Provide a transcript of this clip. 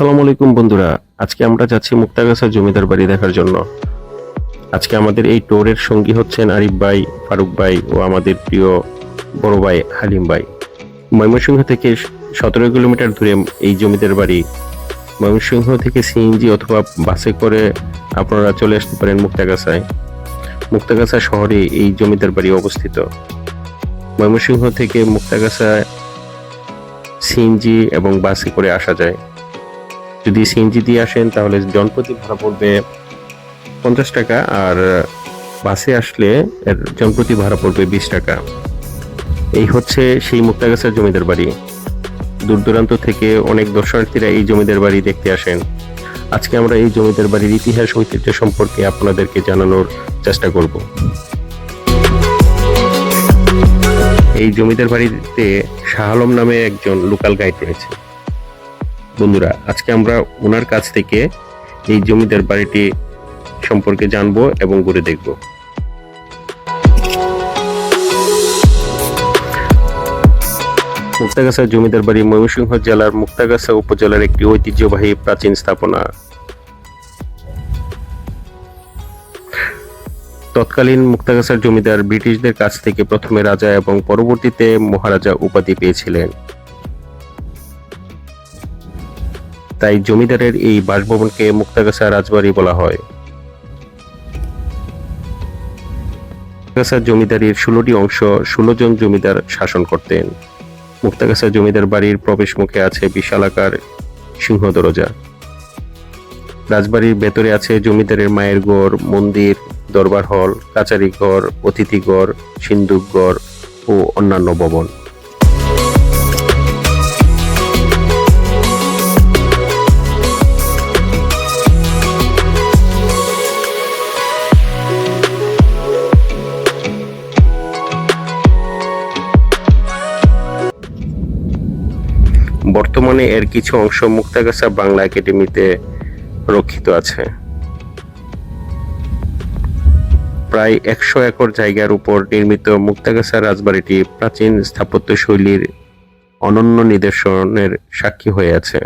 আসসালামু আলাইকুম বন্ধুরা, আজকে আমরা যাচ্ছি মুক্তাগাছা জমিদার বাড়ি দেখার জন্য। আজকে আমাদের এই ট্যুরের সঙ্গী হচ্ছেন আরিফ ভাই, ফারুক ভাই ও আমাদের প্রিয় বড় ভাই হালিম ভাই। ময়মনসিংহ থেকে 17 কিলোমিটার দূরে এই জমিদার বাড়ি। ময়মনসিংহ থেকে সিএনজি অথবা বাসে করে আপনারা চলে আসতে পারেন মুক্তাগাছায়। মুক্তাগাছা শহরে এই জমিদার বাড়ি অবস্থিত। ময়মনসিংহ থেকে মুক্তাগাছা সিএনজি এবং বাসে করে আসা যায়। যদি সিএনজি দিয়ে আসেন তাহলে জনপ্রতি ভাড়া পড়বে 50 টাকা, আর বাসে আসলে এর জনপ্রতি ভাড়া পড়বে 20 টাকা। এই হচ্ছে সেই মুক্তাগাছার জমিদার বাড়ি। দূর দূরান্ত থেকে অনেক দর্শনার্থীরা এই জমিদার বাড়ি দেখতে আসেন। আজকে আমরা এই জমিদার বাড়ির ইতিহাস ঐতিহ্য সম্পর্কে আপনাদেরকে জানানোর চেষ্টা করব। এই জমিদার বাড়িতে শাহ আলম নামে একজন লোকাল গাইড রয়েছে। বন্ধুরা, আজকে আমরা ওনার কাছ থেকে এই জমিদার বাড়িটি সম্পর্কে জানবো এবং ঘুরে দেখব। মুক্তাগাছা জমিদার বাড়ি ময়মনসিংহ জেলার মুক্তাগাছা উপজেলার একটি ঐতিহ্যবাহী প্রাচীন স্থাপনা। তৎকালীন মুক্তাগাছার জমিদার ব্রিটিশদের কাছ থেকে প্রথমে রাজা এবং পরবর্তীতে মহারাজা উপাধি পেয়েছিলেন। তাই জমিদারের এই বাসভবনকে মুক্তাগাছা রাজবাড়ি বলা হয়। মুক্তাগাছা জমিদারির 16টি অংশ 16 জন জমিদার শাসন করতেন। মুক্তাগাছা জমিদার বাড়ির প্রবেশ মুখে আছে বিশালাকার সিংহ দরজা। রাজবাড়ির ভেতরে আছে জমিদারের মায়ের ঘর, মন্দির, দরবার হল, কাচারি ঘর, অতিথি ঘর, সিন্দুক ঘর ও অন্যান্য ভবন। বর্তমানে এর কিছু অংশ মুক্তাগাছা বাংলা একাডেমিতে রক্ষিত আছে। প্রায় 100 একর জায়গার উপর নির্মিত মুক্তাগাছা রাজবাড়িটি প্রাচীন স্থাপত্য শৈলীর অনন্য নিদর্শনের সাক্ষী হয়ে আছে।